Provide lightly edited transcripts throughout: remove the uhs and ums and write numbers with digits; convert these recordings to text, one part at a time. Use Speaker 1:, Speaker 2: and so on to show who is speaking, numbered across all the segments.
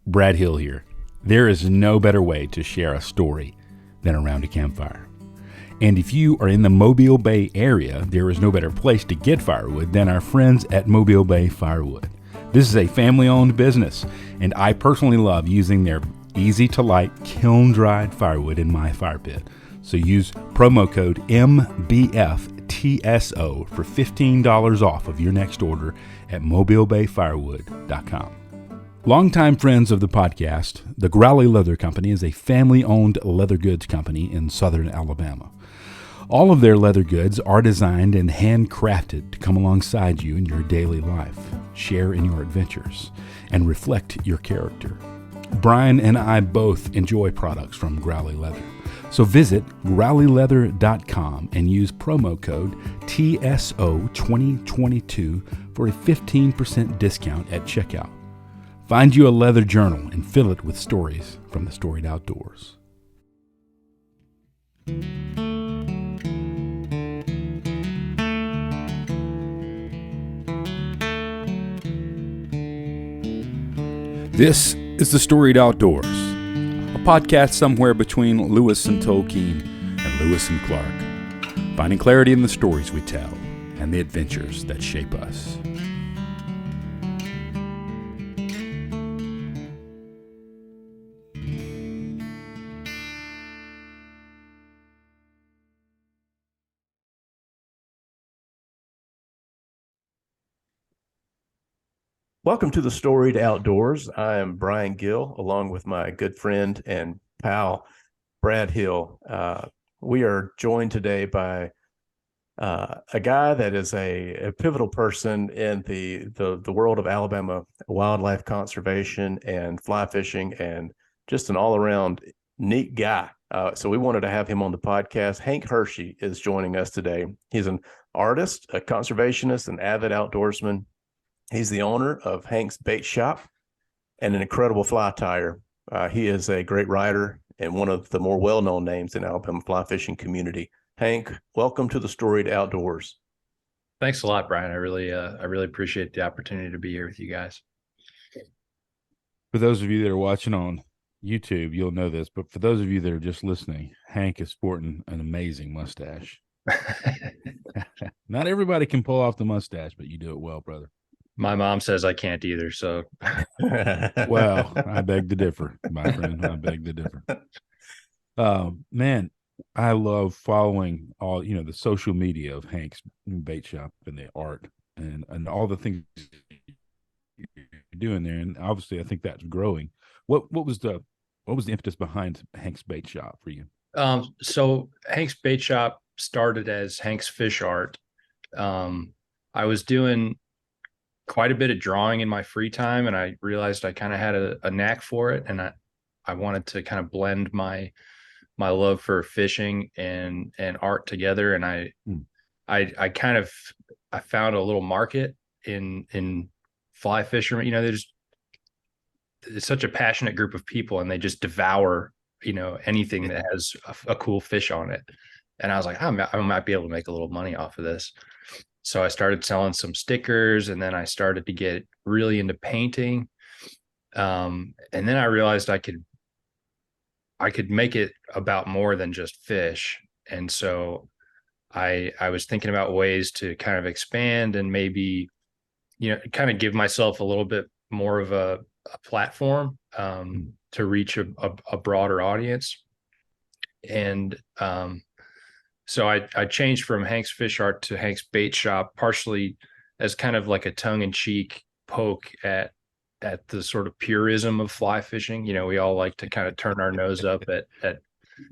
Speaker 1: Brad Hill here. There is no better way to share a story than around a campfire. And if you are in the Mobile Bay area, there is no better place to get firewood than our friends at Mobile Bay Firewood. This is a family-owned business, and I personally love using their easy-to-light, kiln-dried firewood in my fire pit. So use promo code MBFTSO for $15 off of your next order at mobilebayfirewood.com. Longtime friends of the podcast, the Growley Leather Company is a family-owned leather goods company in southern Alabama. All of their leather goods are designed and handcrafted to come alongside you in your daily life, share in your adventures, and reflect your character. Brian and I both enjoy products from Growley Leather. So visit growleyleather.com and use promo code TSO2022 for a 15% discount at checkout. Find you a leather journal and fill it with stories from the storied outdoors. This is the Storied Outdoors, a podcast somewhere between Lewis and Tolkien and Lewis and Clark, finding clarity in the stories we tell and the adventures that shape us.
Speaker 2: Welcome to the Storied Outdoors. I am Brian Gill, along with my good friend and pal, Brad Hill. We are joined today by a guy that is a pivotal person in the world of Alabama wildlife conservation and fly fishing, and just an all-around neat guy. So we wanted to have him on the podcast. Hank Hershey is joining us today. He's an artist, a conservationist, an avid outdoorsman. He's the owner of Hank's Bait Shop and an incredible fly tire. He is a great writer and one of the more well-known names in Alabama fly fishing community. Hank, welcome to the Storied Outdoors.
Speaker 3: Thanks a lot, Brian. I really appreciate the opportunity to be here with you guys.
Speaker 1: For those of you that are watching on YouTube, you'll know this, but for those of you that are just listening, Hank is sporting an amazing mustache. Not everybody can pull off the mustache, but you do it well, brother.
Speaker 3: My mom says I can't either, so.
Speaker 1: Well, I beg to differ, my friend. I beg to differ. Man, I love following all, the social media of Hank's Bait Shop and the art and all the things you're doing there. And obviously I think that's growing. What was the impetus behind Hank's Bait Shop for you?
Speaker 3: So Hank's Bait Shop started as Hank's Fish Art. I was doing quite a bit of drawing in my free time, and I realized I kind of had a knack for it, and I wanted to kind of blend my love for fishing and art together. And I found a little market in fly fishermen. It's such a passionate group of people, and they just devour anything that has a cool fish on it. And I was like, I might be able to make a little money off of this. So I started selling some stickers, and then I started to get really into painting. And then I realized I could make it about more than just fish. And so I was thinking about ways to kind of expand and maybe, kind of give myself a little bit more of a platform to reach a broader audience. And so I changed from Hank's Fish Art to Hank's Bait Shop, partially as kind of like a tongue-in-cheek poke at the sort of purism of fly fishing. We all like to kind of turn our nose up at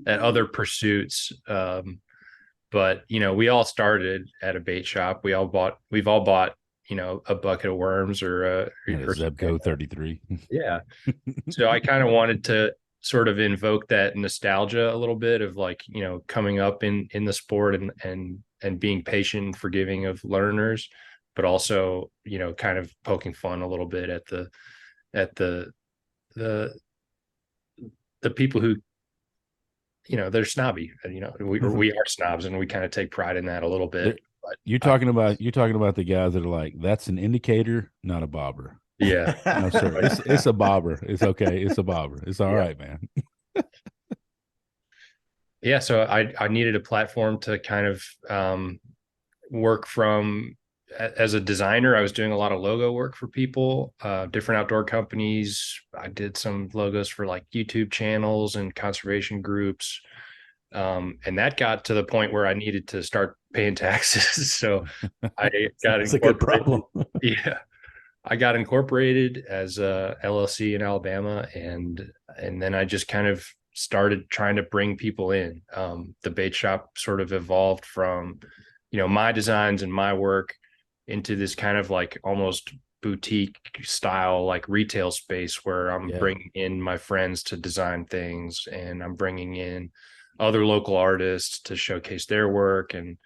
Speaker 3: other pursuits. But we all started at a bait shop. We've all bought, a bucket of worms or a
Speaker 1: Zebco 33.
Speaker 3: Yeah. So I kind of wanted to sort of invoke that nostalgia a little bit of coming up in the sport and being patient and forgiving of learners, but also, kind of poking fun a little bit at the people who, they're snobby, we are snobs, and we kind of take pride in that a little bit. But
Speaker 1: you're talking about the guys that are like, that's an indicator, not a bobber.
Speaker 3: Yeah.
Speaker 1: No, sir. It's a bobber. It's okay. It's a bobber. It's all
Speaker 2: Yeah.
Speaker 1: right, man.
Speaker 3: Yeah. So I needed a platform to kind of work from. As a designer. I was doing a lot of logo work for people, different outdoor companies. I did some logos for like YouTube channels and conservation groups. And that got to the point where I needed to start paying taxes. So I got
Speaker 2: That's a good
Speaker 3: incorporated.
Speaker 2: problem.
Speaker 3: Yeah. I got incorporated as a LLC in Alabama, and then I just kind of started trying to bring people in. The bait shop sort of evolved from, my designs and my work into this kind of like almost boutique style, like retail space where I'm
Speaker 1: Yeah.
Speaker 3: bringing in my friends to design things, and I'm bringing in other local artists to showcase their work. And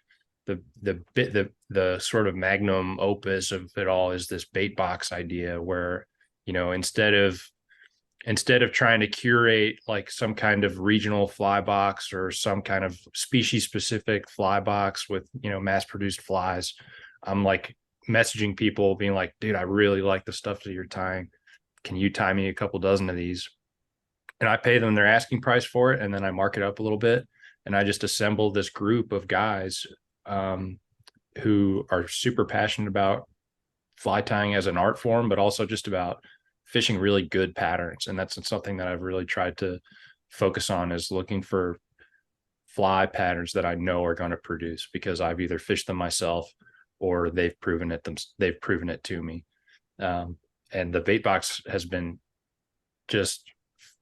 Speaker 3: the sort of magnum opus of it all is this bait box idea where, instead of trying to curate like some kind of regional fly box or some kind of species specific fly box with, mass produced flies, I'm like messaging people being like, dude, I really like the stuff that you're tying. Can you tie me a couple dozen of these? And I pay them their asking price for it. And then I mark it up a little bit. And I just assemble this group of guys, um, who are super passionate about fly tying as an art form, but also just about fishing really good patterns. And that's something that I've really tried to focus on, is looking for fly patterns that I know are going to produce, because I've either fished them myself or they've proven it to me. And the bait box has been just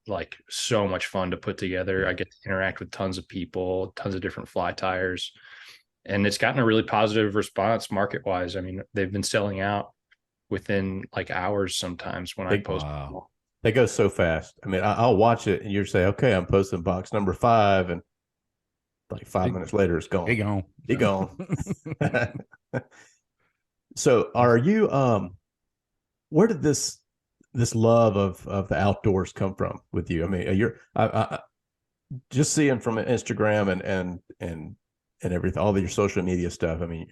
Speaker 3: like so much fun to put together. I get to interact with tons of people, tons of different fly tires, and it's gotten a really positive response market wise. I mean, they've been selling out within like hours sometimes when I
Speaker 2: They,
Speaker 3: post.
Speaker 1: Wow.
Speaker 2: they go so fast. I mean, I'll watch it and you say, okay, I'm posting box number 5. And like 5 minutes later, it's
Speaker 1: He
Speaker 2: gone.
Speaker 1: gone.
Speaker 2: He gone. So are you, where did this love of the outdoors come from with you? I mean, I just seeing from Instagram and everything, all of your social media stuff. I mean,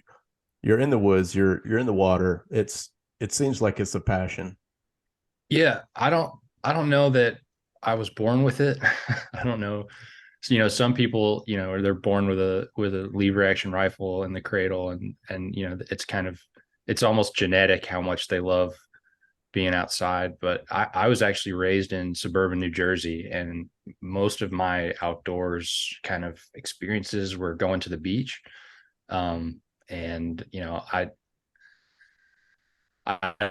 Speaker 2: you're in the woods, you're in the water. It seems like it's a passion.
Speaker 3: Yeah, I don't know that I was born with it. I don't know. So, some people, they're born with a lever action rifle in the cradle, and it's almost genetic how much they love being outside. But I was actually raised in suburban New Jersey, and most of my outdoors kind of experiences were going to the beach. And I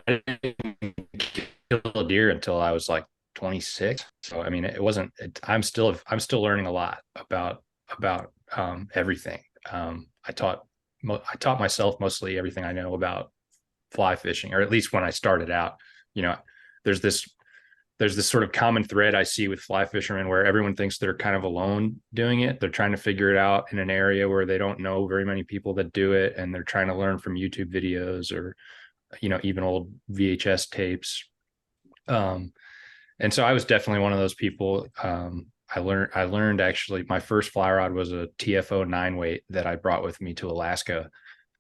Speaker 3: didn't kill a deer until I was like 26. So I mean, it wasn't. I'm still learning a lot about everything. I taught myself mostly everything I know about fly fishing, or at least when I started out. You know, there's this there's this sort of common thread I see with fly fishermen where everyone thinks they're kind of alone doing it. They're trying to figure it out in an area where they don't know very many people that do it, and they're trying to learn from YouTube videos or even old VHS tapes. Um, and so I was definitely one of those people. I learned actually my first fly rod was a TFO 9 weight that I brought with me to Alaska,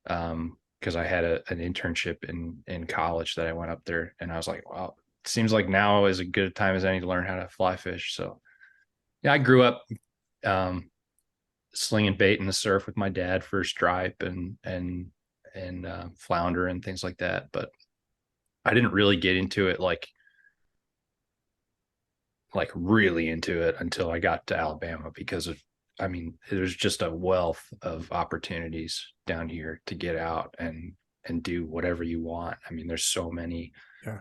Speaker 3: because I had an internship in college that I went up there, and I was like, wow, it seems like now is a good time as any to learn how to fly fish. So yeah, I grew up um, slinging bait in the surf with my dad for stripe and flounder and things like that, but I didn't really get into it like really into it until I got to Alabama, because of, I mean, there's just a wealth of opportunities down here to get out and do whatever you want. I mean, there's so many,
Speaker 2: Yeah.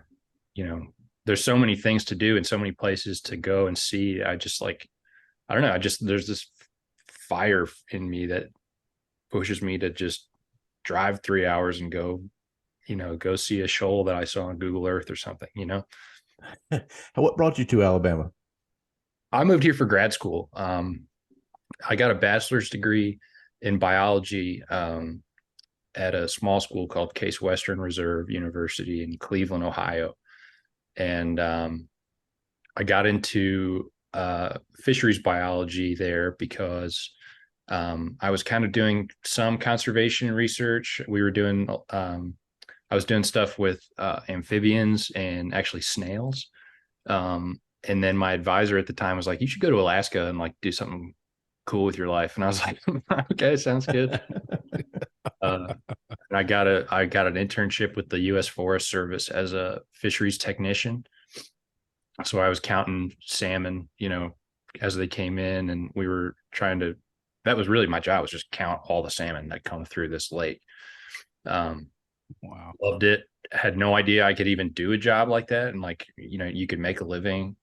Speaker 3: you know, there's so many things to do and so many places to go and see. I just like, I don't know, there's this fire in me that pushes me to just drive 3 hours and go see a shoal that I saw on Google Earth or something.
Speaker 2: What brought you to Alabama?
Speaker 3: I moved here for grad school. I got a bachelor's degree in biology, at a small school called Case Western Reserve University in Cleveland, Ohio. And I got into fisheries biology there because I was kind of doing some conservation research. I I was doing stuff with amphibians and actually snails. And then my advisor at the time was like, you should go to Alaska and like do something cool with your life. And I was like, okay, sounds good. And I got an internship with the U.S. Forest Service as a fisheries technician. So I was counting salmon, as they came in, and we were that was really my job, was just count all the salmon that come through this lake.
Speaker 1: Wow.
Speaker 3: Loved it. Had no idea I could even do a job like that. And like, you could make a living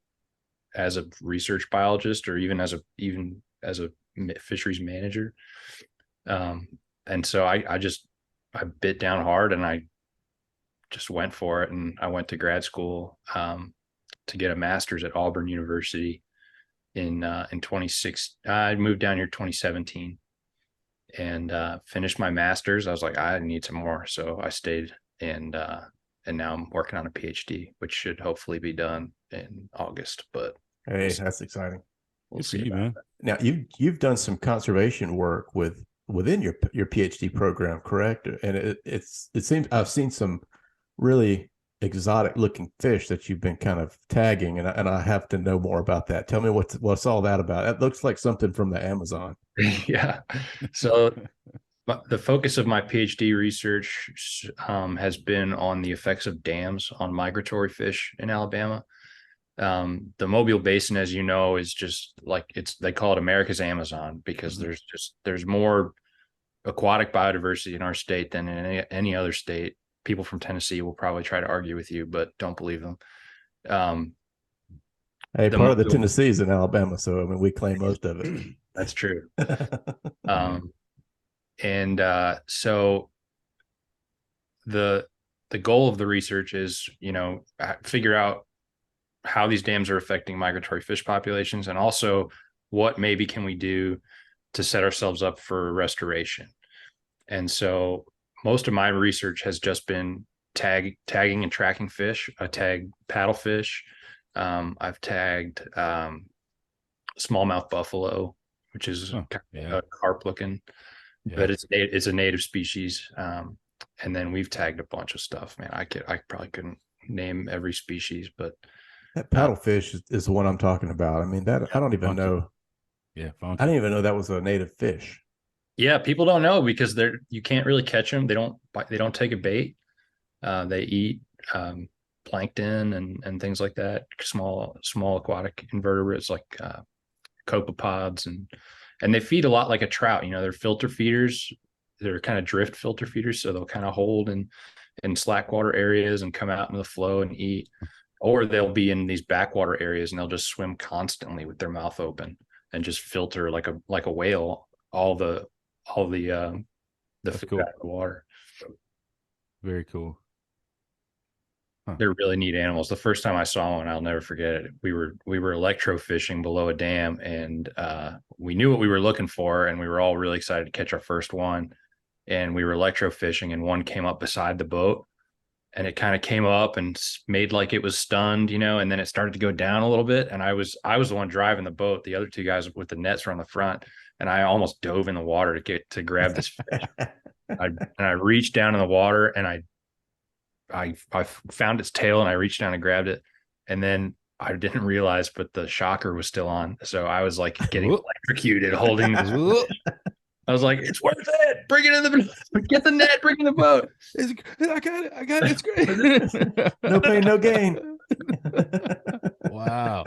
Speaker 3: as a research biologist or even as a fisheries manager. And so I bit down hard and I just went for it. And I went to grad school to get a master's at Auburn University in 26. I moved down here 2017 and finished my master's. I was like, I need some more. So I stayed and now I'm working on a PhD, which should hopefully be done in August. But
Speaker 2: hey, that's exciting.
Speaker 1: We'll see, man.
Speaker 2: Now you've done some conservation work within your PhD program, correct? And it seems I've seen some really exotic looking fish that you've been kind of tagging, and I have to know more about that. Tell me what's all that about. It looks like something from the Amazon.
Speaker 3: Yeah. So the focus of my PhD research has been on the effects of dams on migratory fish in Alabama. The Mobile Basin, as you know, is just like they call it America's Amazon because there's more aquatic biodiversity in our state than in any other state. People from Tennessee will probably try to argue with you, but don't believe them.
Speaker 2: Hey, part of the Tennessee is in Alabama, so I mean we claim most of it.
Speaker 3: That's true. So the goal of the research is, figure out how these dams are affecting migratory fish populations, and also what maybe can we do to set ourselves up for restoration. And so most of my research has just been tagging and tracking fish. I tag paddlefish. I've tagged smallmouth buffalo, which is carp looking, but it's a native species. And then we've tagged a bunch of stuff, man. I probably couldn't name every species, but
Speaker 2: that paddlefish is the one I'm talking about. I mean, that I don't even know.
Speaker 1: Yeah,
Speaker 2: I didn't even know that was a native fish.
Speaker 3: Yeah, people don't know because you can't really catch them. They don't take a bait. They eat plankton and things like that. Small aquatic invertebrates like copepods and they feed a lot like a trout. They're filter feeders. They're kind of drift filter feeders, so they'll kind of hold in slack water areas and come out into the flow and eat. Or they'll be in these backwater areas and they'll just swim constantly with their mouth open and just filter like a whale all the food out of the water.
Speaker 1: Very cool.
Speaker 3: Huh. They're really neat animals. The first time I saw one, I'll never forget it. We were electrofishing below a dam, and we knew what we were looking for, and we were all really excited to catch our first one. And we were electrofishing, and one came up beside the boat, and it kind of came up and made like it was stunned, and then it started to go down a little bit. And I was the one driving the boat. The other two guys with the nets were on the front, and I almost dove in the water to grab this fish. I reached down in the water and I found its tail and I reached down and grabbed it. And then I didn't realize, but the shocker was still on. So I was like getting electrocuted holding this. I was like, it's worth it. Bring it in get the net, bring in the boat.
Speaker 1: I got it. It's great.
Speaker 2: No pain, no gain.
Speaker 1: Wow.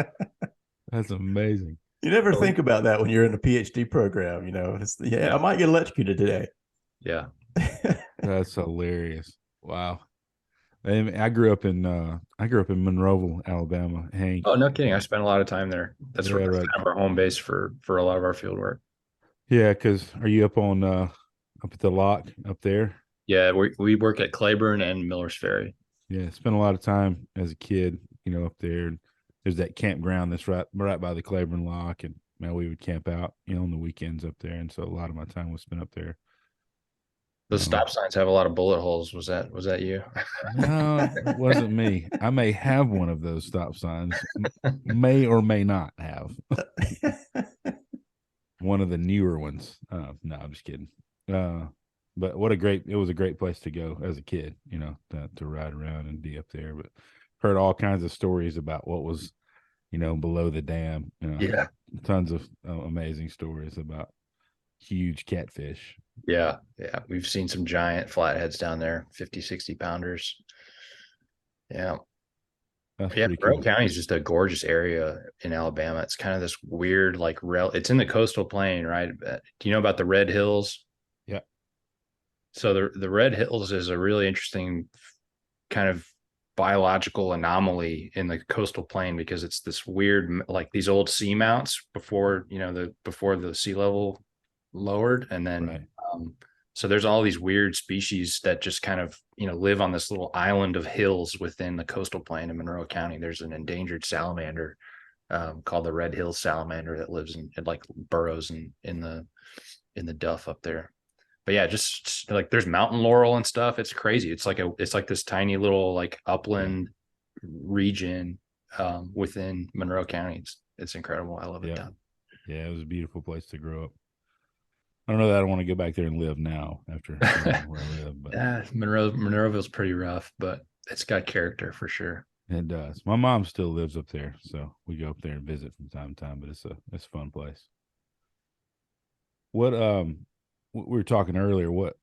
Speaker 1: That's amazing.
Speaker 2: You never think about that when you're in a PhD program, I might get electrocuted today.
Speaker 3: Yeah.
Speaker 1: That's hilarious. Wow. I grew up in Monroeville, Alabama. Hank.
Speaker 3: Oh, no kidding. I spent a lot of time there. That's kind of our home base for a lot of our field work.
Speaker 1: Yeah, because are you up at the lock up there?
Speaker 3: Yeah, we work at Claiborne and Miller's Ferry.
Speaker 1: Yeah, spent a lot of time as a kid, up there. There's that campground that's right by the Claiborne lock, and we would camp out, on the weekends up there, and so a lot of my time was spent up there.
Speaker 3: Those stop signs have a lot of bullet holes. Was that you?
Speaker 1: No, it wasn't me. I may have one of those stop signs. May or may not have. One of the newer ones. No, I'm just kidding. But it was a great place to go as a kid, you know, to ride around and be up there. But heard all kinds of stories about what was, you know, below the dam. You know,
Speaker 3: Yeah.
Speaker 1: tons of amazing stories about huge catfish.
Speaker 3: Yeah. Yeah. We've seen some giant flatheads down there, 50, 60 pounders. Yeah.
Speaker 1: That's
Speaker 3: Yeah.
Speaker 1: pretty
Speaker 3: Monroe
Speaker 1: cool.
Speaker 3: County is just a gorgeous area in Alabama. It's kind of this weird, like, it's in the coastal plain, right? Do you know about the Red Hills?
Speaker 1: Yeah.
Speaker 3: So the Red Hills is a really interesting kind of biological anomaly in the coastal plain because it's this weird, like these old seamounts before, you know, before the sea level lowered. And then,
Speaker 1: Right.
Speaker 3: so there's all these weird species that just kind of, you know, live on this little island of hills within the coastal plain in Monroe County. There's an endangered salamander called the Red Hills salamander that lives in like burrows in the duff up there. But yeah, just like there's mountain laurel and stuff. It's crazy. It's like this tiny little like upland region within Monroe County. It's incredible. I love it
Speaker 1: Yeah.
Speaker 3: down.
Speaker 1: Yeah. It was a beautiful place to grow up. I don't know that I want to go back there and live now after where I live, but
Speaker 3: Yeah, Monroeville's pretty rough, but it's got character for sure.
Speaker 1: it does. My mom still lives up there, so we go up there and visit from time to time. But it's a fun place. What we were talking earlier. What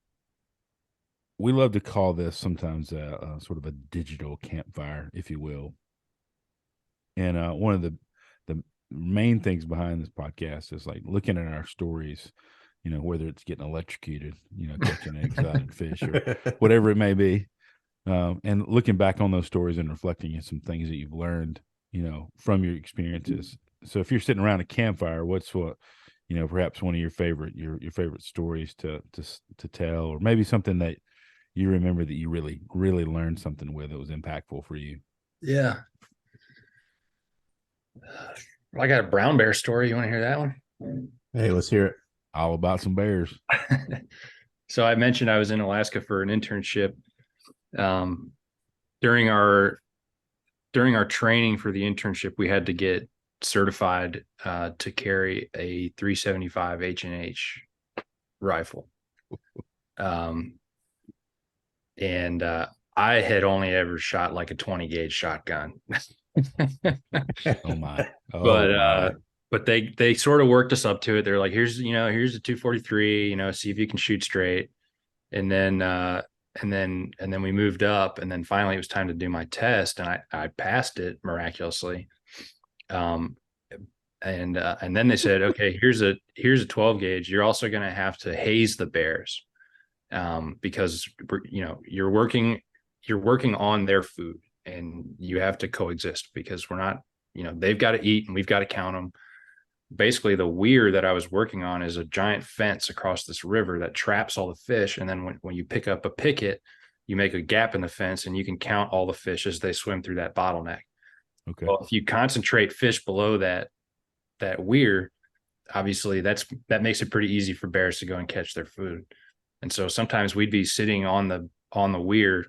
Speaker 1: we love to call this sometimes a sort of a digital campfire, if you will. And one of the main things behind this podcast is like looking at our stories. You know, whether it's getting electrocuted, you know, catching an exotic fish or whatever it may be, and looking back on those stories and reflecting on some things that you've learned, you know, from your experiences. So if you're sitting around a campfire, what's what, you know, perhaps one of your favorite stories to tell, or maybe something that you remember that you really learned something with that was impactful for you.
Speaker 3: Yeah. I got a brown bear story. You want to hear that one?
Speaker 2: Hey, let's hear it.
Speaker 1: All about some bears.
Speaker 3: So I mentioned I was in Alaska for an internship. Um, during our training for the internship, we had to get certified to carry a 375 H&H rifle. And I had only ever shot like a 20 gauge shotgun.
Speaker 1: Oh my. Oh
Speaker 3: but
Speaker 1: my.
Speaker 3: but they sort of worked us up to it. They're like, here's a 243, you know, see if you can shoot straight. And then and then we moved up, and then finally it was time to do my test, and I passed it miraculously. And then they said, okay, here's a 12 gauge. You're also going to have to haze the bears, because you know you're working on their food, and you have to coexist because we're not, you know, they've got to eat and we've got to count them. Basically, the weir that I was working on is a giant fence across this river that traps all the fish, and then when you pick up a picket, you make a gap in the fence and you can count all the fish as they swim through that bottleneck.
Speaker 1: Okay.
Speaker 3: Well, if you concentrate fish below that weir, obviously that makes it pretty easy for bears to go and catch their food. And so sometimes we'd be sitting on the weir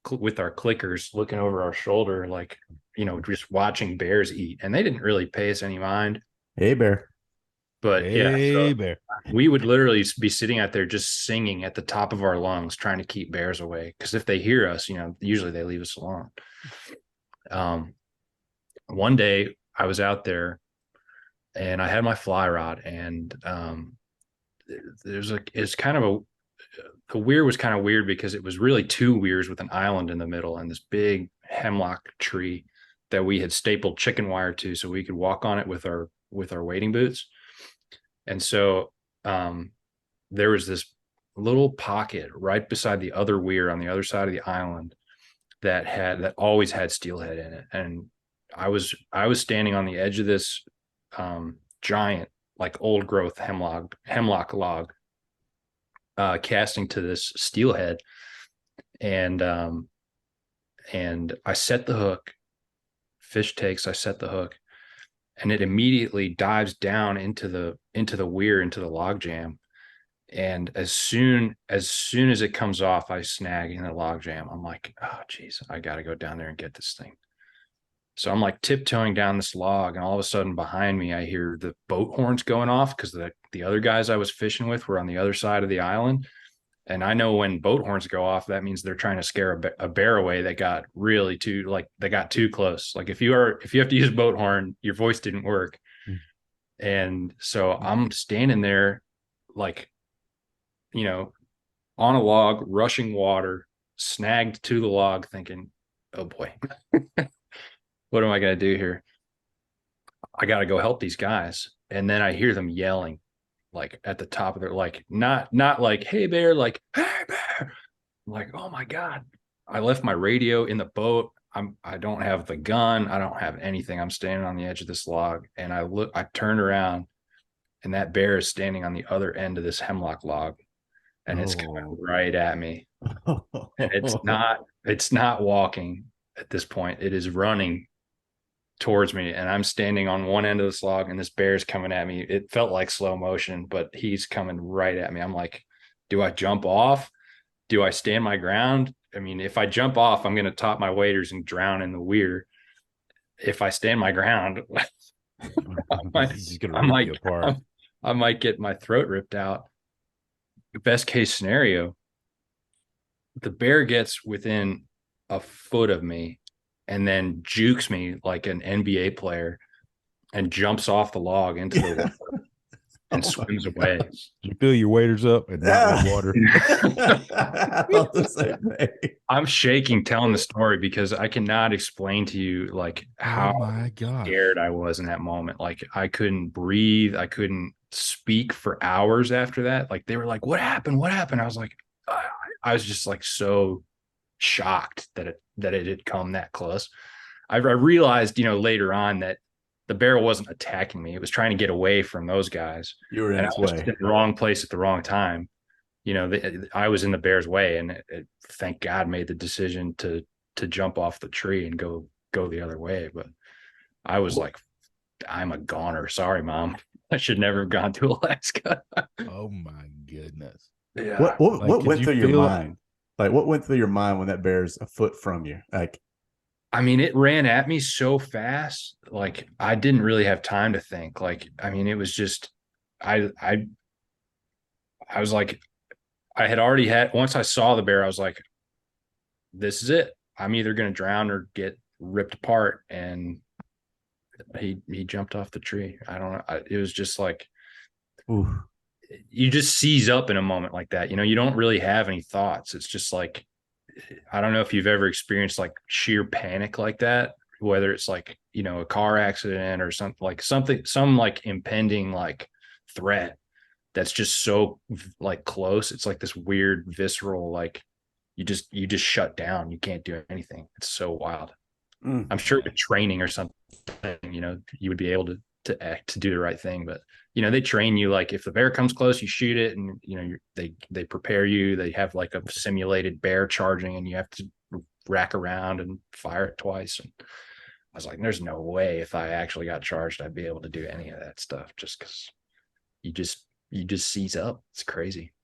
Speaker 3: with our clickers, looking over our shoulder, like, you know, just watching bears eat, and they didn't really pay us any mind.
Speaker 2: Hey, bear.
Speaker 3: But
Speaker 1: Hey,
Speaker 3: yeah, so
Speaker 1: bear.
Speaker 3: we would literally be sitting out there just singing at the top of our lungs, trying to keep bears away. Because if they hear us, you know, usually they leave us alone. One day I was out there and I had my fly rod, and it's kind of the weir was kind of weird because it was really two weirs with an island in the middle and this big hemlock tree that we had stapled chicken wire to so we could walk on it with our wading boots. And so there was this little pocket right beside the other weir on the other side of the island that always had steelhead in it. And I was standing on the edge of this giant, like old growth hemlock log, casting to this steelhead, and I set the hook. Fish takes. I set the hook, and it immediately dives down into the weir, into the log jam. And as soon as it comes off, I snag in the log jam. I'm like, oh geez, I got to go down there and get this thing. So I'm like tiptoeing down this log, and all of a sudden behind me, I hear the boat horns going off because the other guys I was fishing with were on the other side of the island. And I know when boat horns go off, that means they're trying to scare a bear away that got really they got too close. Like if you have to use boat horn, your voice didn't work. And so I'm standing there like, on a log, rushing water, snagged to the log, thinking, oh boy, what am I going to do here? I got to go help these guys. And then I hear them yelling like at the top of their, like, not like, hey bear, like, hey bear. I'm like, oh my God. I left my radio in the boat. I don't have the gun. I don't have anything. I'm standing on the edge of this log. And I turned around and that bear is standing on the other end of this hemlock log. And it's coming right at me. It's not walking at this point. It is running towards me, and I'm standing on one end of this log and this bear's coming at me. It felt like slow motion, but he's coming right at me. I'm like, do I jump off? Do I stand my ground? I mean, if I jump off, I'm going to top my waders and drown in the weir. If I stand my ground, I might get my throat ripped out. The best case scenario, the bear gets within a foot of me and then jukes me like an NBA player and jumps off the log into the water and swims away.
Speaker 1: You fill your waders up and not with water.
Speaker 2: I thought the same thing.
Speaker 3: I'm shaking telling the story because I cannot explain to you like how scared I was in that moment. Like I couldn't breathe. I couldn't speak for hours after that. Like they were like, what happened? What happened? I was like, I was just like so shocked that it had come that close. I realized, later on that the bear wasn't attacking me. It was trying to get away from those guys.
Speaker 2: You were in its way.
Speaker 3: In the wrong place at the wrong time. I was in the bear's way, and it, thank God, made the decision to jump off the tree and go the other way. But I was like, I'm a goner. Sorry, Mom. I should never have gone to Alaska.
Speaker 1: Oh my goodness.
Speaker 2: Yeah. What went through your mind? Like what went through your mind when that bear's a foot from you? Like,
Speaker 3: I mean, it ran at me so fast. Like I didn't really have time to think. Like, I mean, it was just, I was like, I had already once I saw the bear, I was like, this is it. I'm either going to drown or get ripped apart. And he jumped off the tree. I don't know. It was just like, ooh. You just seize up in a moment like that. You don't really have any thoughts. It's just like, I don't know if you've ever experienced like sheer panic like that, whether it's like, a car accident or some like impending like threat that's just so like close. It's like this weird visceral, like you just shut down. You can't do anything. It's so wild. I'm sure with training or something, you would be able to act, to do the right thing. But, they train you, like if the bear comes close, you shoot it, and, they prepare you. They have like a simulated bear charging, and you have to rack around and fire it twice. And I was like, there's no way if I actually got charged, I'd be able to do any of that stuff, just because you just seize up. It's crazy.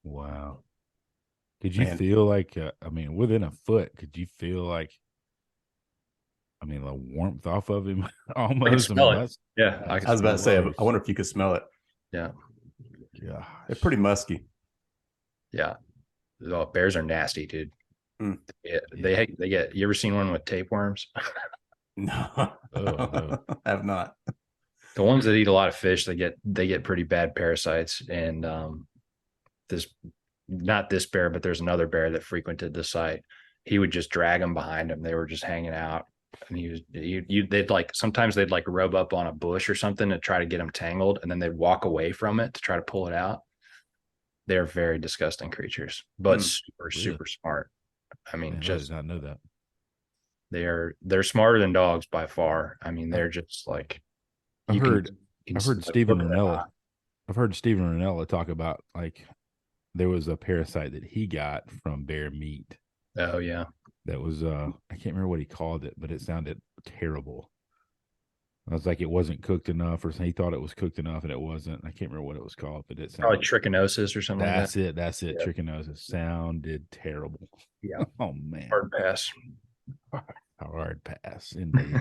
Speaker 1: Wow. Did you feel like, within a foot, could you feel like, the warmth off of him almost?
Speaker 3: Yeah.
Speaker 2: I was about to say, I wonder if you could smell it.
Speaker 3: Yeah.
Speaker 2: Yeah. They're pretty musky.
Speaker 3: Yeah. Oh, bears are nasty, dude. Yeah, they get, you ever seen one with tapeworms?
Speaker 2: No. I have not.
Speaker 3: The ones that eat a lot of fish, they get pretty bad parasites. And not this bear, but there's another bear that frequented the site. He would just drag them behind him. They were just hanging out. And they'd like, sometimes they'd like rub up on a bush or something to try to get them tangled, and then they'd walk away from it to try to pull it out. They're very disgusting creatures, but super smart. I mean,
Speaker 1: I did not know that.
Speaker 3: They're smarter than dogs by far. I mean, they're just like,
Speaker 1: I've heard Stephen Ranella talk about, like, there was a parasite that he got from bear meat.
Speaker 3: Oh yeah.
Speaker 1: That was, I can't remember what he called it, but it sounded terrible. I was like, it wasn't cooked enough, or he thought it was cooked enough and it wasn't. I can't remember what it was called, but it sounded
Speaker 3: probably trichinosis or something.
Speaker 1: That's it. Yeah. Trichinosis sounded terrible.
Speaker 3: Yeah.
Speaker 1: Oh man.
Speaker 3: Hard pass.
Speaker 1: Hard pass indeed.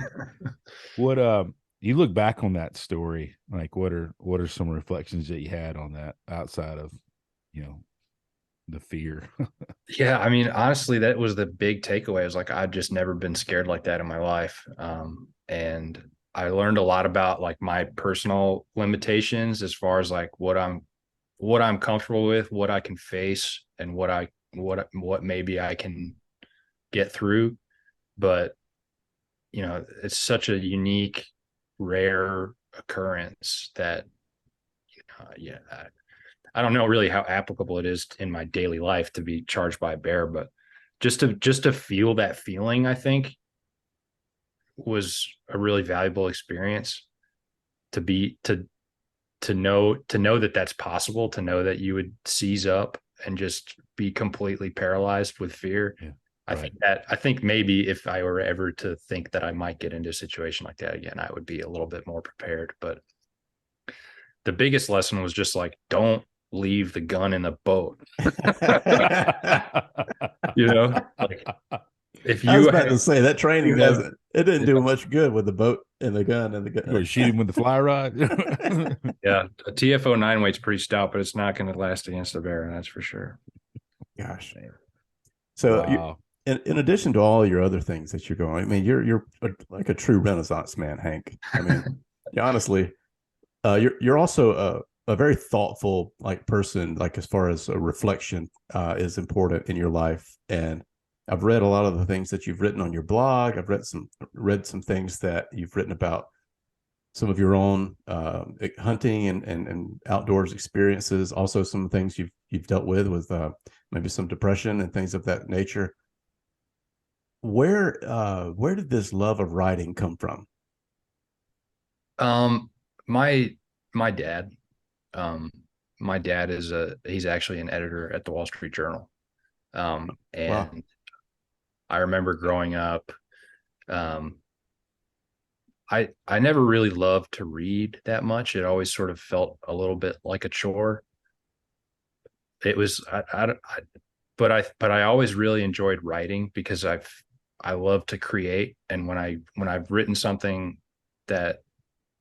Speaker 1: What you look back on that story, like what are some reflections that you had on that outside of, the fear.
Speaker 3: Yeah, I mean, honestly, that was the big takeaway. I was like, I've just never been scared like that in my life. And I learned a lot about like my personal limitations as far as like what I'm comfortable with, what I can face, and what maybe I can get through. But it's such a unique, rare occurrence that yeah, I don't know really how applicable it is in my daily life to be charged by a bear, but just to feel that feeling, I think was a really valuable experience to be to know that that's possible, to know that you would seize up and just be completely paralyzed with fear.
Speaker 1: Yeah,
Speaker 3: I
Speaker 1: right.
Speaker 3: think maybe if I were ever to think that I might get into a situation like that again, I would be a little bit more prepared. But the biggest lesson was just like, don't leave the gun in the boat. Like if
Speaker 2: I was
Speaker 3: you
Speaker 2: about to
Speaker 3: have,
Speaker 2: say that training
Speaker 3: you have
Speaker 2: doesn't. It didn't do much good with the boat and the gun and the
Speaker 1: You
Speaker 2: gun.
Speaker 1: want to shoot him with the fly rod?
Speaker 3: yeah, a TFO 9 weight's pretty stout, but it's not going to last against a bear, that's for sure.
Speaker 2: Gosh.
Speaker 3: Man.
Speaker 2: So
Speaker 1: Wow.
Speaker 2: in addition to all your other things that you're going, I mean, you're like a true Renaissance man, Hank. I mean, honestly, you're also a very thoughtful like person, like as far as a reflection is important in your life. And I've read a lot of the things that you've written on your blog. I've read some things that you've written about some of your own hunting and outdoors experiences. Also, some things you've dealt with maybe some depression and things of that nature. Where did this love of writing come from?
Speaker 3: Um, my my dad, um, my dad he's actually an editor at the Wall Street Journal.
Speaker 2: Wow.
Speaker 3: And I remember growing up, um, I never really loved to read that much. It always sort of felt a little bit like a chore. It was but I always really enjoyed writing because I love to create, and when I've written something that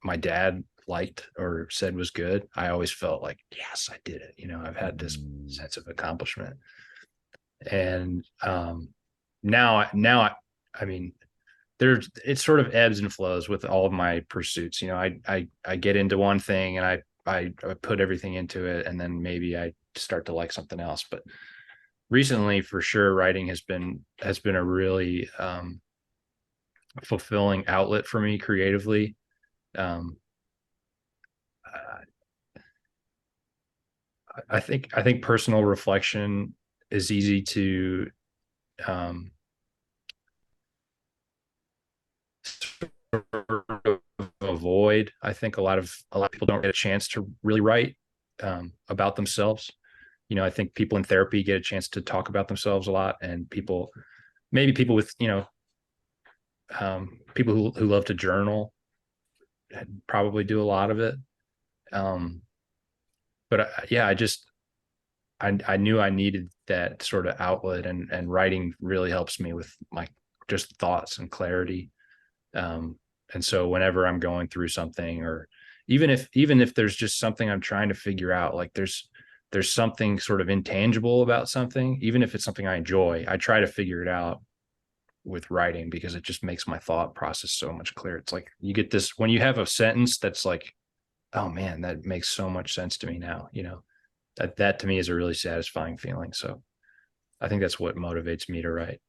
Speaker 3: my dad liked or said was good, I always felt like, yes, I did it. I've had this
Speaker 1: Mm.
Speaker 3: sense of accomplishment. And now I mean, there's it sort of ebbs and flows with all of my pursuits. I get into one thing and I put everything into it, and then maybe I start to like something else. But recently, for sure, writing has been a really fulfilling outlet for me creatively. Um, I think personal reflection is easy to um, avoid. I think a lot of people don't get a chance to really write about themselves. I think people in therapy get a chance to talk about themselves a lot, and maybe people with people who love to journal probably do a lot of it. Um, but yeah, I knew I needed that sort of outlet, and writing really helps me with my just thoughts and clarity. Um, and so whenever I'm going through something, or even if there's just something I'm trying to figure out, like there's something sort of intangible about something, even if it's something I enjoy, I try to figure it out with writing because it just makes my thought process so much clearer. It's like you get this when you have a sentence that's like, oh man, that makes so much sense to me now. That to me is a really satisfying feeling. So I think that's what motivates me to write.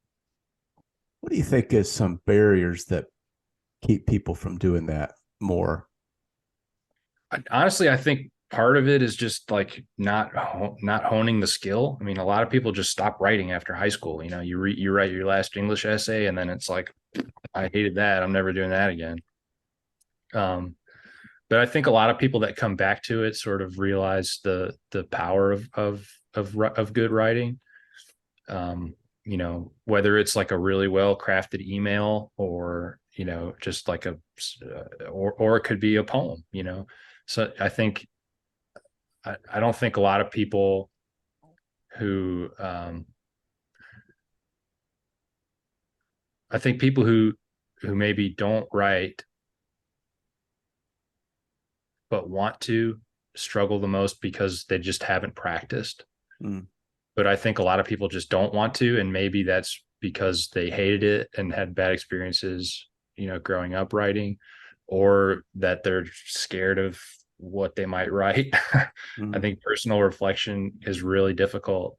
Speaker 2: What do you think is some barriers that keep people from doing that more?
Speaker 3: Honestly, I think part of it is just like not honing the skill. I mean, a lot of people just stop writing after high school. You write your last English essay, and then it's like, I hated that. I'm never doing that again. Um, but I think a lot of people that come back to it sort of realize the power of good writing. Whether it's like a really well crafted email, or just like or it could be a poem. So I don't think a lot of people who I think people who maybe don't write but want to struggle the most because they just haven't practiced.
Speaker 2: Mm.
Speaker 3: but I think a lot of people just don't want to, and maybe that's because they hated it and had bad experiences, growing up writing, or that they're scared of what they might write. I think personal reflection is really difficult.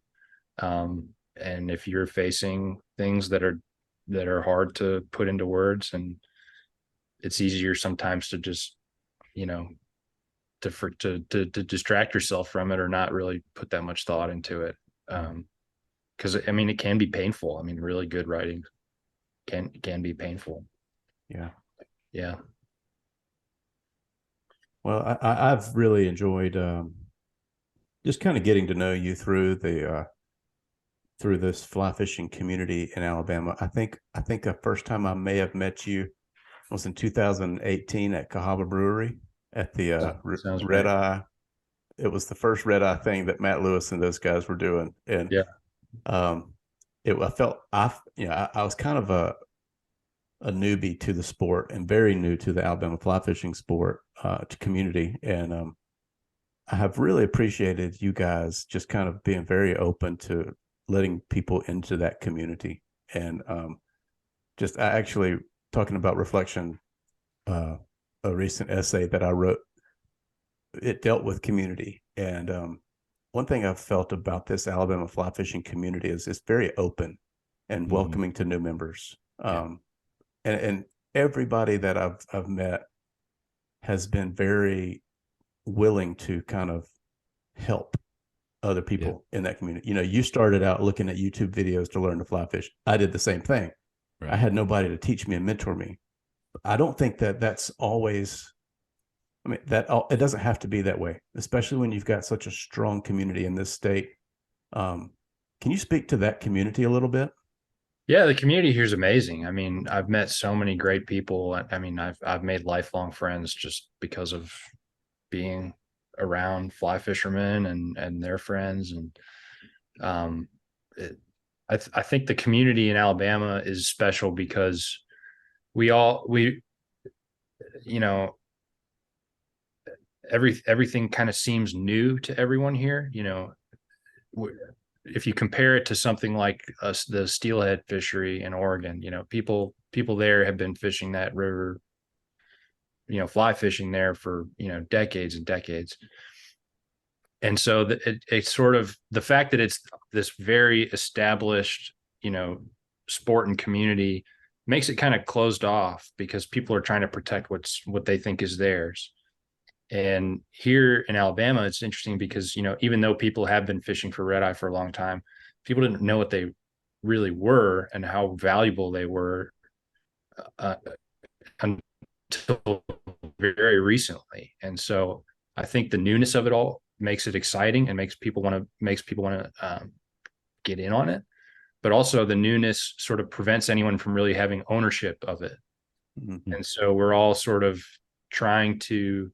Speaker 3: And if you're facing things that are hard to put into words, and it's easier sometimes to just, you know, to distract yourself from it or not really put that much thought into it. Because I mean, it can be painful. I mean, really good writing can be painful.
Speaker 2: Yeah.
Speaker 3: Yeah.
Speaker 2: Well, I've really enjoyed just kind of getting to know you through through this fly fishing community in Alabama. I think the first time I may have met you was in 2018 at Cahaba Brewery at the
Speaker 3: Sounds
Speaker 2: Red
Speaker 3: right.
Speaker 2: Eye. It was the first Red Eye thing that Matt Lewis and those guys were doing, and
Speaker 3: Yeah.
Speaker 2: um, I felt I was kind of a newbie to the sport and very new to the Alabama fly fishing sport to community, and I have really appreciated you guys just kind of being very open to letting people into that community. And just I actually talking about reflection, a recent essay that I wrote, it dealt with community. And one thing I've felt about this Alabama fly fishing community is it's very open and welcoming to new members. And everybody that I've met has been very willing to kind of help other people in that community. You started out looking at YouTube videos to learn to fly fish. I did the same thing. Right. I had nobody to teach me and mentor me. I don't think that that's always, I mean, it doesn't have to be that way, especially when you've got such a strong community in this state. Can you speak to that community a little bit?
Speaker 3: Yeah, the community here is amazing. I mean, I've met so many great people. I mean, I've made lifelong friends just because of being around fly fishermen and their friends. And I think the community in Alabama is special because we you know everything kind of seems new to everyone here. If you compare it to something like the steelhead fishery in Oregon, people there have been fishing that river, fly fishing there for decades and decades. And so it's sort of the fact that it's this very established, sport and community makes it kind of closed off because people are trying to protect what they think is theirs. And here in Alabama, it's interesting because, even though people have been fishing for red eye for a long time, people didn't know what they really were and how valuable they were until very recently. And so I think the newness of it all makes it exciting and makes people want to get in on it. But also the newness sort of prevents anyone from really having ownership of it. Mm-hmm. And so we're all sort of trying to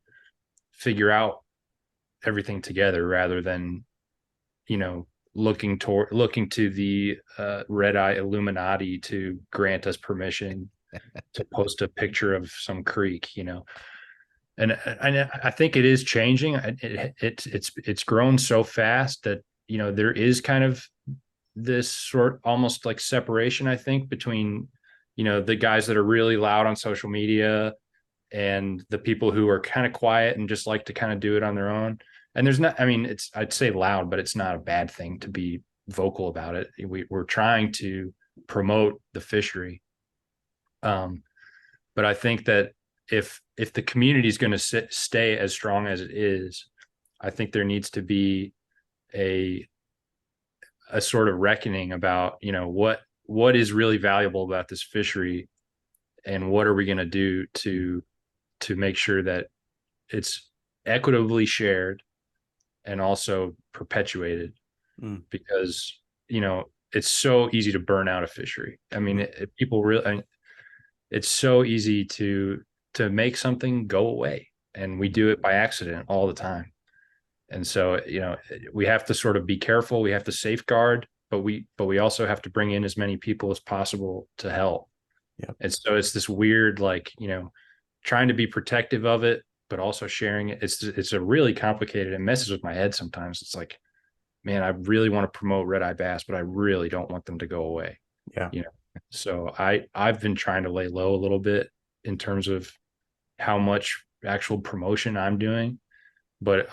Speaker 3: figure out everything together rather than, looking to the red eye Illuminati to grant us permission to post a picture of some creek, and I think it is changing. It's grown so fast that, there is kind of this sort almost like separation, I think, between, the guys that are really loud on social media and the people who are kind of quiet and just like to kind of do it on their own. And there's not, I mean, I'd say loud, but it's not a bad thing to be vocal about it. We're trying to promote the fishery. But I think that if the community is going to stay as strong as it is, I think there needs to be a sort of reckoning about, what is really valuable about this fishery and what are we going to do to make sure that it's equitably shared and also perpetuated, because, it's so easy to burn out a fishery. I mean, it's so easy to make something go away, and we do it by accident all the time. And so, we have to sort of be careful. We have to safeguard, but we also have to bring in as many people as possible to help. Yep. And so it's this weird, like, trying to be protective of it, but also sharing it. It's a really complicated, it messes with my head sometimes. It's like, man, I really want to promote red eye bass, but I really don't want them to go away.
Speaker 2: Yeah.
Speaker 3: You know, so I've been trying to lay low a little bit in terms of how much actual promotion I'm doing, but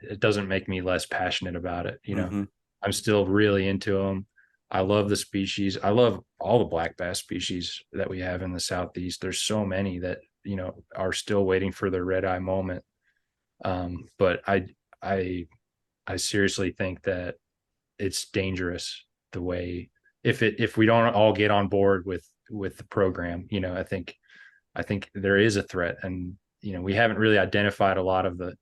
Speaker 3: it doesn't make me less passionate about it. You know,
Speaker 2: Mm-hmm.
Speaker 3: I'm still really into them. I love the species. I love all the black bass species that we have in the Southeast. There's so many that, you know, are still waiting for their red eye moment. But I, I seriously think that it's dangerous the way, if we don't all get on board with the program, you know, I think there is a threat. And, you know, we haven't really identified a lot of the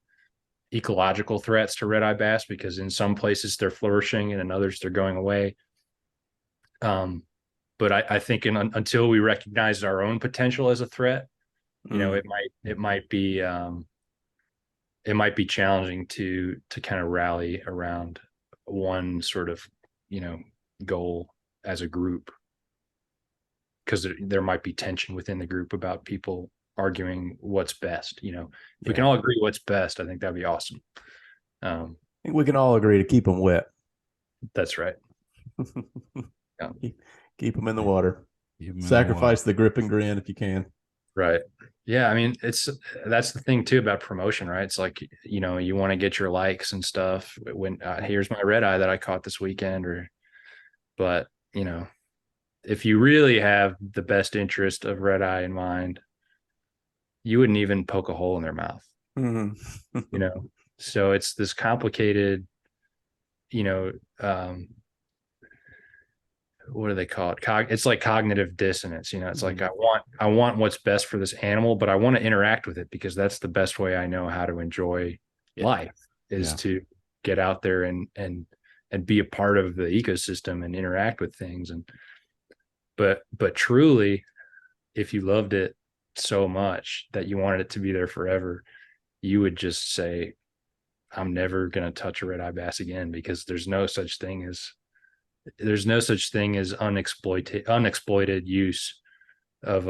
Speaker 3: ecological threats to red eye bass, because in some places they're flourishing and in others they're going away. But I think until we recognize our own potential as a threat, you know, it might be challenging to kind of rally around one sort of, you know, goal as a group, because there might be tension within the group about people arguing what's best. You know, if we can all agree what's best, I think that'd be awesome.
Speaker 2: I think we can all agree to keep them wet.
Speaker 3: That's right.
Speaker 2: Yeah. Keep them in the water. Sacrifice the grip and grin if you can.
Speaker 3: Right. Yeah. I mean, that's the thing too about promotion, right? It's like, you know, you want to get your likes and stuff when here's my red eye that I caught this weekend, but you know, if you really have the best interest of red eye in mind, you wouldn't even poke a hole in their mouth.
Speaker 2: Mm-hmm.
Speaker 3: You know, so it's this complicated, you know, what do they call it? It's like cognitive dissonance. You know, it's like, I want what's best for this animal, but I want to interact with it because that's the best way I know how to enjoy life, is to get out there and be a part of the ecosystem and interact with things. But truly, if you loved it so much that you wanted it to be there forever, you would just say, I'm never going to touch a red eye bass again, because there's no such thing as unexploited use of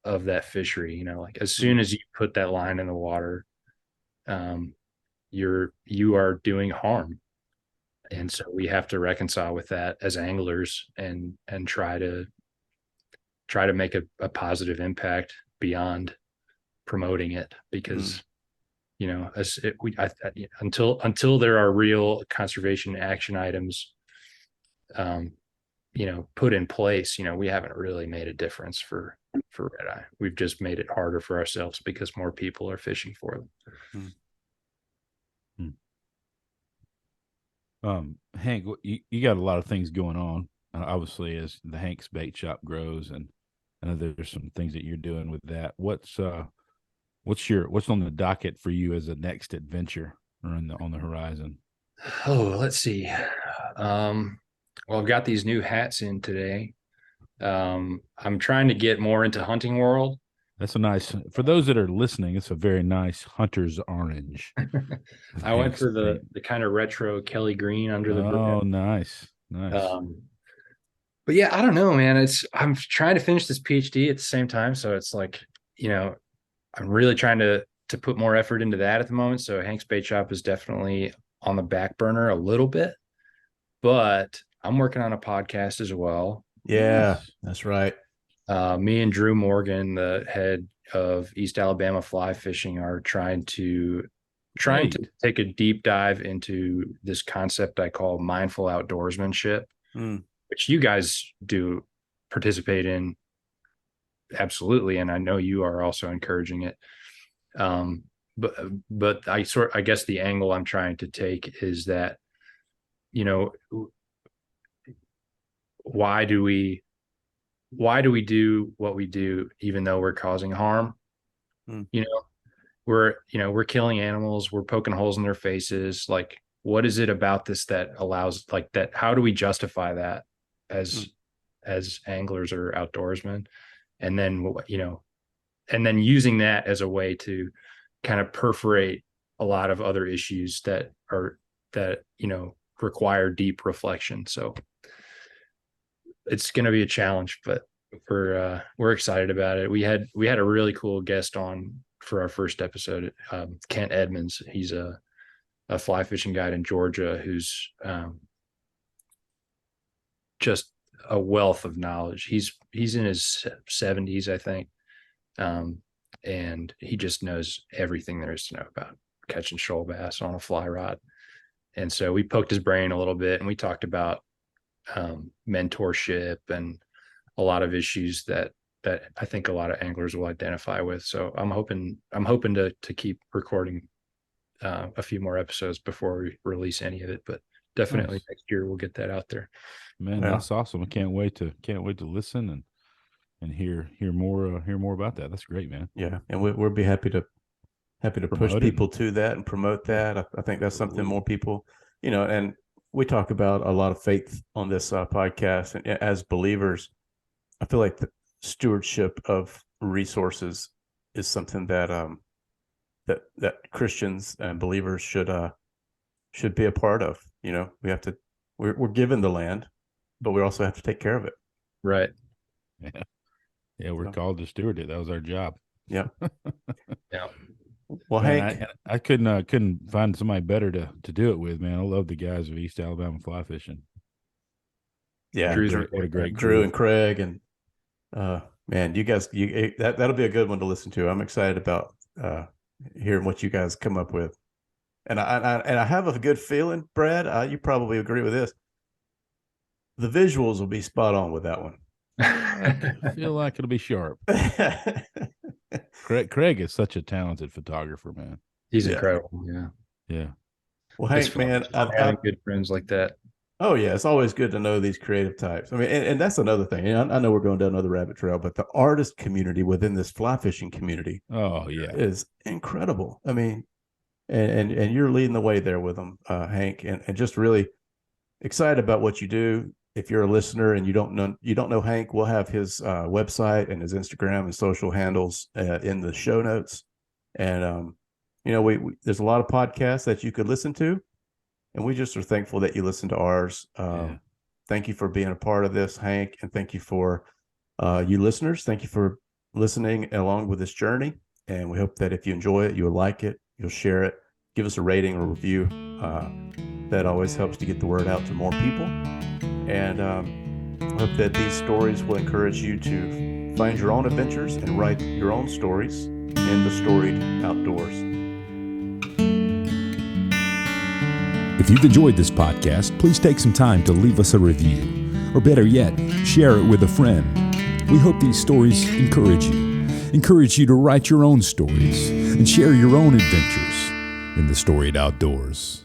Speaker 3: that fishery. You know, like as soon as you put that line in the water, you are doing harm. And so we have to reconcile with that as anglers and try to make a positive impact beyond promoting it, because you know, until there are real conservation action items you know, put in place, you know, we haven't really made a difference for red eye. We've just made it harder for ourselves because more people are fishing for
Speaker 1: them. Hank, you got a lot of things going on, obviously, as the Hank's Bait Shop grows, and I know there's some things that you're doing with that. What's on the docket for you as a next adventure or on the horizon?
Speaker 3: Oh, let's see. Well, I've got these new hats in today. I'm trying to get more into hunting world.
Speaker 1: That's for those that are listening, it's a very nice hunter's orange.
Speaker 3: I went for the kind of retro Kelly green under the brim.
Speaker 1: Oh, nice.
Speaker 3: But yeah, I don't know, man. I'm trying to finish this PhD at the same time. So it's like, you know, I'm really trying to put more effort into that at the moment. So Hank's Bait Shop is definitely on the back burner a little bit, but I'm working on a podcast as well.
Speaker 2: Yeah, that's right.
Speaker 3: Me and Drew Morgan, the head of East Alabama Fly Fishing, are trying to take a deep dive into this concept I call mindful outdoorsmanship, which you guys do participate in. Absolutely. And I know you are also encouraging it. But I guess the angle I'm trying to take is that, you know, why do we do what we do, even though we're causing harm? You know, we're killing animals, we're poking holes in their faces. Like, what is it about this that allows like that? How do we justify that as anglers or outdoorsmen? And then, you know, and then using that as a way to kind of perforate a lot of other issues that you know, require deep reflection. So it's going to be a challenge, but we're excited about it. We had a really cool guest on for our first episode, Kent Edmonds. He's a a fly fishing guide in Georgia who's just a wealth of knowledge. He's in his 70s, I think. And he just knows everything there is to know about catching shoal bass on a fly rod. And so we poked his brain a little bit, and we talked about mentorship and a lot of issues that I think a lot of anglers will identify with. So I'm hoping to keep recording a few more episodes before we release any of it, but definitely
Speaker 1: Nice.
Speaker 3: next year we'll get that out there.
Speaker 1: Man,
Speaker 2: Yeah.
Speaker 1: that's awesome. I can't wait to listen and hear more about that. That's great, man.
Speaker 2: Yeah, and we'll be happy to
Speaker 1: Promote
Speaker 2: push
Speaker 1: it.
Speaker 2: people to that and promote that. I think that's something more people, and we talk about a lot of faith on this podcast, and as believers, I feel like the stewardship of resources is something that that Christians and believers should be a part of. We're given the land, but we also have to take care of it.
Speaker 3: Right.
Speaker 1: Yeah, we're called to steward it. That was our job.
Speaker 2: Yeah.
Speaker 3: Yeah.
Speaker 2: Well,
Speaker 1: Man,
Speaker 2: Hank,
Speaker 1: I couldn't find somebody better to do it with, man. I love the guys of East Alabama fly fishing.
Speaker 2: yeah,
Speaker 1: What a great
Speaker 2: Drew
Speaker 1: crew.
Speaker 2: and Craig, and man, you guys, that'll be a good one to listen to. I'm excited about hearing what you guys come up with, and I have a good feeling, Brad. You probably agree with this. The visuals will be spot on with that one.
Speaker 1: I feel like it'll be sharp. Craig is such a talented photographer, man.
Speaker 3: He's
Speaker 2: Yeah.
Speaker 3: incredible. Yeah.
Speaker 1: Yeah.
Speaker 2: Well,
Speaker 3: It's
Speaker 2: Hank,
Speaker 3: fun.
Speaker 2: man,
Speaker 3: It's fun having good friends like that.
Speaker 2: oh yeah, it's always good to know these creative types. I mean, and that's another thing. I know we're going down another rabbit trail, but the artist community within this fly fishing community
Speaker 1: Oh yeah.
Speaker 2: is incredible. I mean, and you're leading the way there with them, Hank, and just really excited about what you do. If you're a listener and you don't know Hank, we'll have his website and his Instagram and social handles in the show notes. And we there's a lot of podcasts that you could listen to, and we just are thankful that you listen to ours.
Speaker 1: Yeah.
Speaker 2: Thank you for being a part of this, Hank, and thank you for you listeners. Thank you for listening along with this journey. And we hope that if you enjoy it, you'll like it, you'll share it, give us a rating or review. That always helps to get the word out to more people. And I hope that these stories will encourage you to find your own adventures and write your own stories in the storied outdoors.
Speaker 1: If you've enjoyed this podcast, please take some time to leave us a review, or better yet, share it with a friend. We hope these stories encourage you to write your own stories and share your own adventures in the storied outdoors.